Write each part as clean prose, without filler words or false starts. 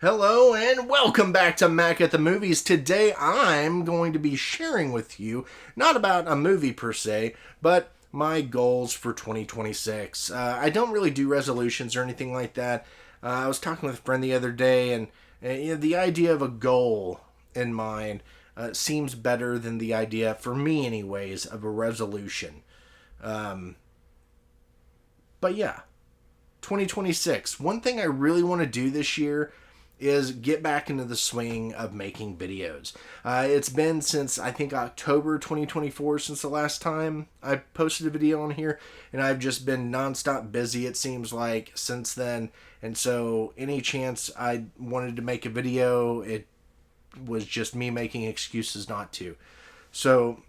Hello and welcome back to Mac at the Movies. Today I'm going to be sharing with you, not about a movie per se, but my goals for 2026. I don't really do resolutions or anything like that. I was talking with a friend the other day, and the idea of a goal in mind seems better than the idea, for me anyways, of a resolution. But yeah, 2026. One thing I really want to do this year is get back into the swing of making videos. It's been since I think October 2024 since the last time I posted a video on here, and I've just been nonstop busy, it seems like, since then. And so any chance I wanted to make a video, it was just me making excuses not to. So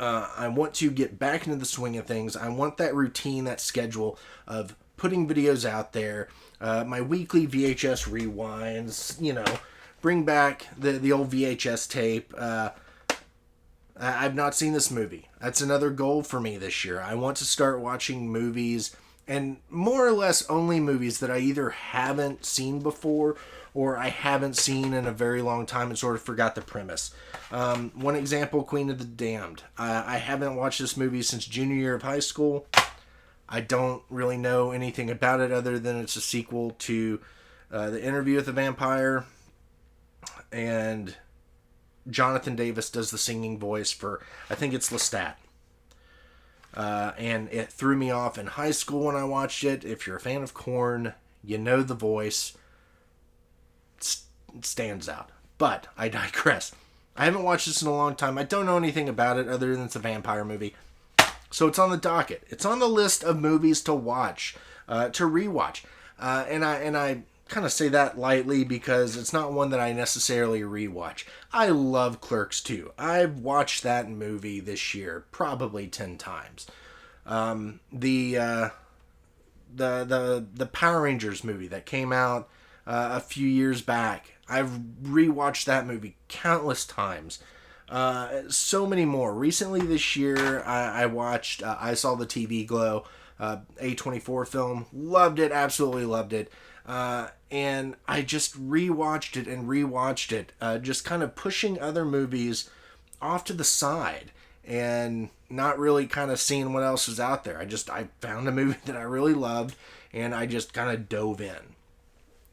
I want to get back into the swing of things. I want that routine, that schedule of putting videos out there, my weekly VHS rewinds, bring back the old VHS tape. I've not seen this movie. That's another goal for me this year. I want to start watching movies, and more or less only movies that I either haven't seen before or I haven't seen in a very long time and sort of forgot the premise. One example, Queen of the Damned. I haven't watched this movie since junior year of high school. I don't really know anything about it other than it's a sequel to The Interview with the Vampire, and Jonathan Davis does the singing voice for, I think it's Lestat. And it threw me off in high school when I watched it. If you're a fan of Korn, you know the voice. It stands out. But I digress. I haven't watched this in a long time. I don't know anything about it other than it's a vampire movie. So it's on the docket. It's on the list of movies to watch, to rewatch. And I kind of say that lightly because it's not one that I necessarily rewatch. I love Clerks 2. I've watched that movie this year probably 10 times. The Power Rangers movie that came out a few years back, I've rewatched that movie countless times. So many more. Recently this year, I watched I Saw the TV Glow, A24 film. Loved it, absolutely loved it. And I just rewatched it and rewatched it, just kind of pushing other movies off to the side and not really kind of seeing what else is out there. I found a movie that I really loved, and I just kind of dove in.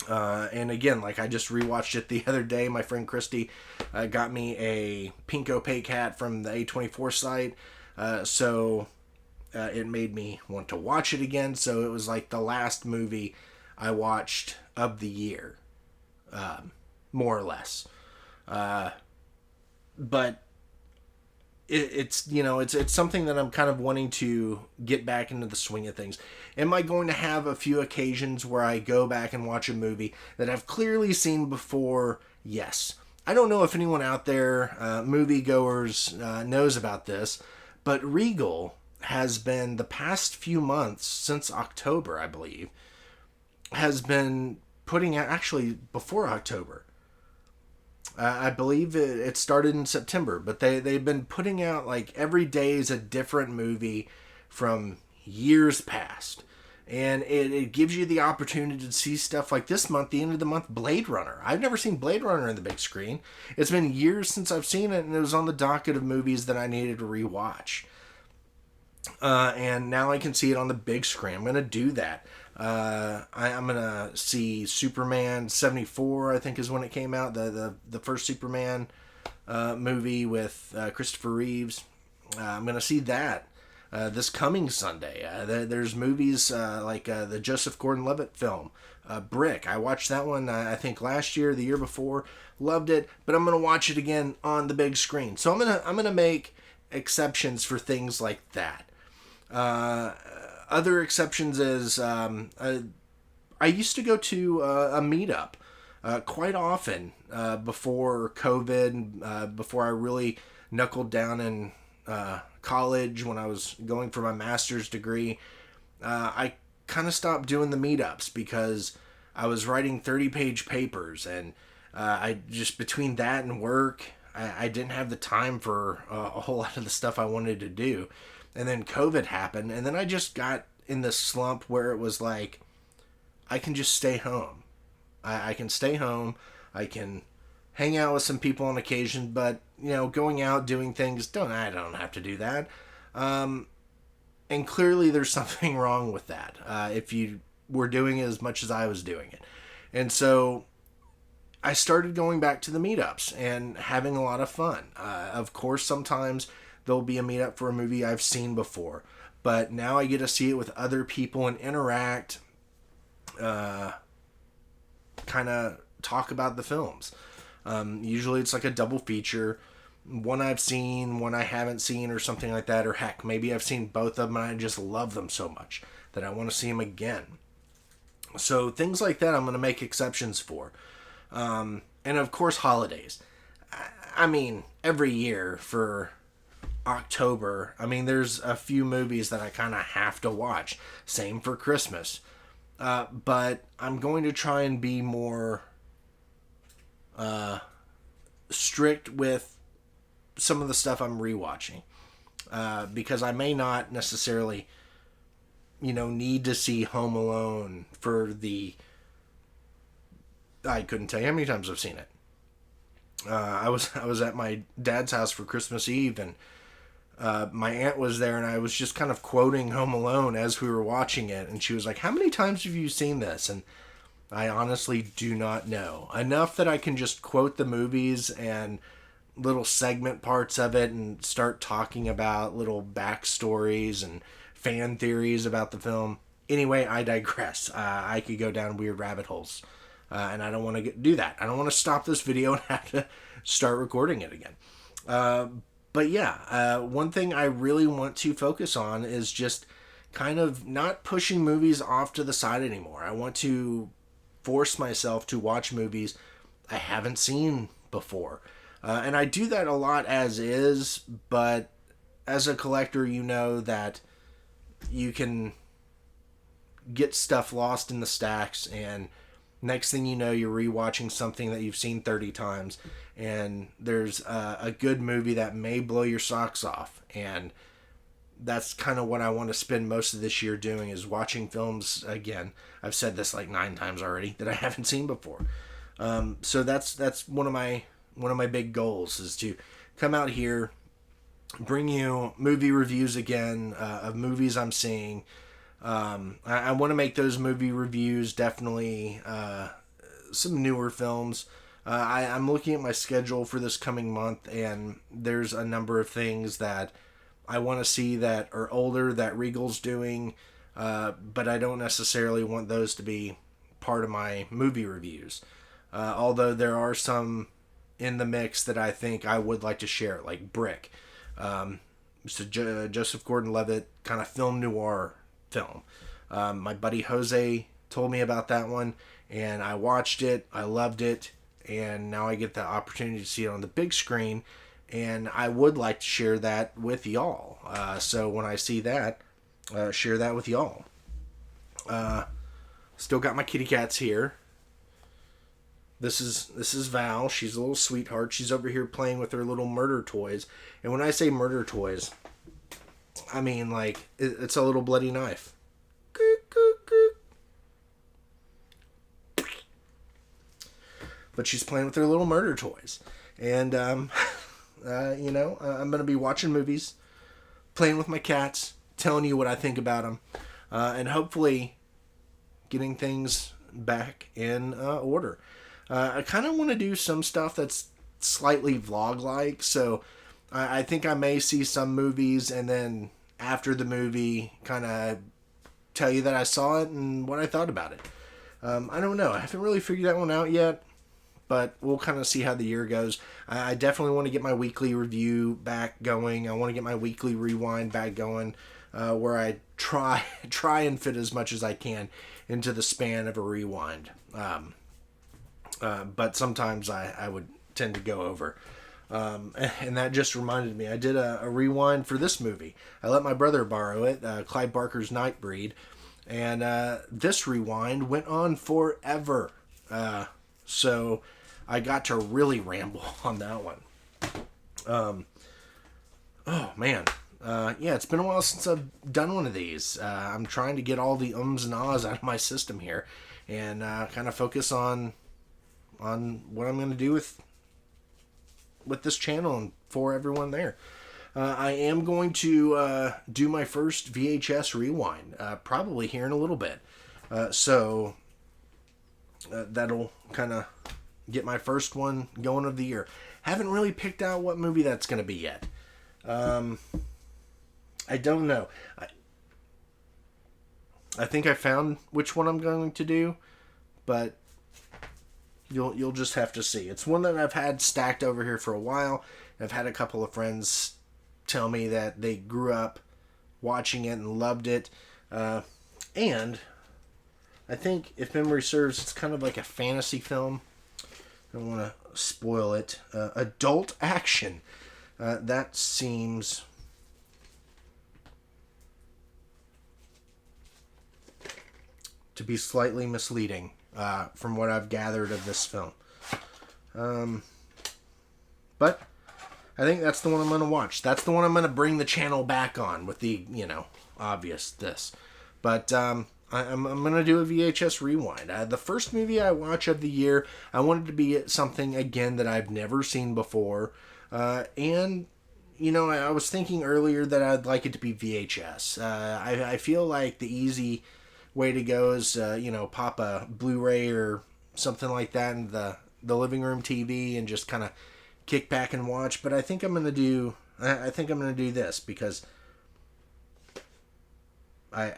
And again, like, I just rewatched it the other day. My friend Christy got me a Pink Opaque hat from the A24 site, so it made me want to watch it again. So it was like the last movie I watched of the year, more or less. But it's something that I'm kind of wanting to get back into the swing of things. Am I going to have a few occasions where I go back and watch a movie that I've clearly seen before? Yes. I don't know if anyone out there, moviegoers, knows about this, but Regal has been, the past few months, since October, I believe, has been putting out, actually before October, I believe it started in September, but they've been putting out, like, every day is a different movie from years past. And it gives you the opportunity to see stuff like this month, the end of the month, Blade Runner. I've never seen Blade Runner in the big screen. It's been years since I've seen it, and it was on the docket of movies that I needed to rewatch. And now I can see it on the big screen. I'm going to do that. I'm going to see Superman 74, I think is when it came out. The first Superman movie with Christopher Reeves. I'm going to see that this coming Sunday. There's movies like the Joseph Gordon-Levitt film, Brick. I watched that one, I think last year, the year before. Loved it, but I'm going to watch it again on the big screen. So I'm gonna make exceptions for things like that. Other exceptions is I used to go to a meetup quite often before COVID, before I really knuckled down in college when I was going for my master's degree. I kind of stopped doing the meetups because I was writing 30-page papers, and I just, between that and work, I didn't have the time for a whole lot of the stuff I wanted to do. And then COVID happened, and then I just got in this slump where it was like, I can just stay home. I can stay home. I can hang out with some people on occasion, but going out doing things, I don't have to do that. And clearly there's something wrong with that. If you were doing it as much as I was doing it. And so I started going back to the meetups and having a lot of fun. Of course, sometimes there'll be a meetup for a movie I've seen before, but now I get to see it with other people and interact, kind of talk about the films. Usually it's like a double feature. One I've seen, one I haven't seen, or something like that. Or heck, maybe I've seen both of them and I just love them so much that I want to see them again. So things like that I'm going to make exceptions for. And of course, holidays. I mean, every year for October, there's a few movies that I kind of have to watch. Same for Christmas. But I'm going to try and be more strict with some of the stuff I'm rewatching, because I may not necessarily, need to see Home Alone for I couldn't tell you how many times I've seen it. I was at my dad's house for Christmas Eve, and my aunt was there, and I was just kind of quoting Home Alone as we were watching it, and she was like, "How many times have you seen this?" And I honestly do not know. Enough that I can just quote the movies and little segment parts of it and start talking about little backstories and fan theories about the film. Anyway, I digress. I could go down weird rabbit holes, and I don't want to do that. I don't want to stop this video and have to start recording it again. But yeah, one thing I really want to focus on is just kind of not pushing movies off to the side anymore. I want to force myself to watch movies I haven't seen before. And I do that a lot as is, but as a collector, you know that you can get stuff lost in the stacks, and next thing you know, you're rewatching something that you've seen 30 times, and there's a good movie that may blow your socks off. And that's kind of what I want to spend most of this year doing, is watching films again. I've said this like 9 times already that I haven't seen before. So that's one of my big goals, is to come out here, bring you movie reviews again of movies I'm seeing. I want to make those movie reviews definitely some newer films. I'm looking at my schedule for this coming month, and there's a number of things that I want to see that are older that Regal's doing, but I don't necessarily want those to be part of my movie reviews. Although there are some in the mix that I think I would like to share, like Brick. It's a Joseph Gordon-Levitt kind of film noir film. My buddy Jose told me about that one, and I watched it. I loved it, and now I get the opportunity to see it on the big screen, and I would like to share that with y'all. So when I see that, share that with y'all. Still got my kitty cats here. This is Val. She's a little sweetheart. She's over here playing with her little murder toys. And when I say murder toys, I mean like it's a little bloody knife. But she's playing with her little murder toys. And I'm going to be watching movies, playing with my cats, telling you what I think about them, and hopefully getting things back in order. I kind of want to do some stuff that's slightly vlog-like, so I think I may see some movies and then after the movie kind of tell you that I saw it and what I thought about it. I don't know. I haven't really figured that one out yet, but we'll kind of see how the year goes. I definitely want to get my weekly review back going. I want to get my weekly rewind back going, where I try and fit as much as I can into the span of a rewind. But sometimes I would tend to go over. And that just reminded me, I did a rewind for this movie. I let my brother borrow it, Clive Barker's Nightbreed, and this rewind went on forever. So I got to really ramble on that one. Oh man. Yeah, it's been a while since I've done one of these. I'm trying to get all the ums and ahs out of my system here. and kind of focus on what I'm going to do with this channel and for everyone there. I am going to do my first VHS rewind, probably here in a little bit. So that'll kind of get my first one going of the year. Haven't really picked out what movie that's going to be yet. I don't know. I think I found which one I'm going to do, but you'll just have to see. It's one that I've had stacked over here for a while. I've had a couple of friends tell me that they grew up watching it and loved it. And I think, if memory serves, it's kind of like a fantasy film. I don't want to spoil it. Adult action. That seems to be slightly misleading from what I've gathered of this film. But I think that's the one I'm going to watch. That's the one I'm going to bring the channel back on with the, obvious this. But I'm going to do a VHS rewind. The first movie I watch of the year, I wanted to be something, again, that I've never seen before. And, I was thinking earlier that I'd like it to be VHS. I feel like the easy way to go is, pop a Blu-ray or something like that in the living room TV and just kind of kick back and watch. But I think I'm going to do this because I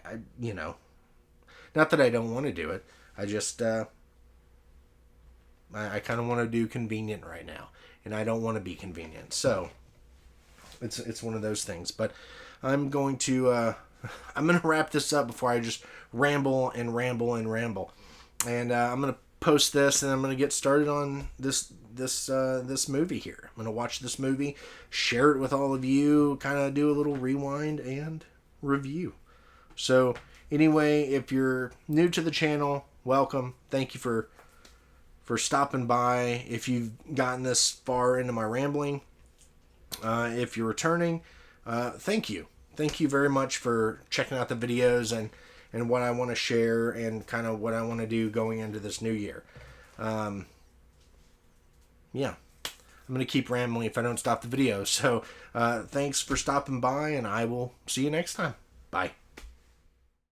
not that I don't want to do it. I just I kind of want to do convenient right now, and I don't want to be convenient. So it's one of those things. But I'm going to wrap this up before I just ramble and ramble and ramble. And I'm going to post this, and I'm going to get started on this movie here. I'm going to watch this movie, share it with all of you, kind of do a little rewind and review. So anyway, if you're new to the channel, welcome. Thank you for stopping by. If you've gotten this far into my rambling, if you're returning, thank you. Thank you very much for checking out the videos and what I want to share and kind of what I want to do going into this new year. Yeah, I'm going to keep rambling if I don't stop the video. So thanks for stopping by, and I will see you next time. Bye.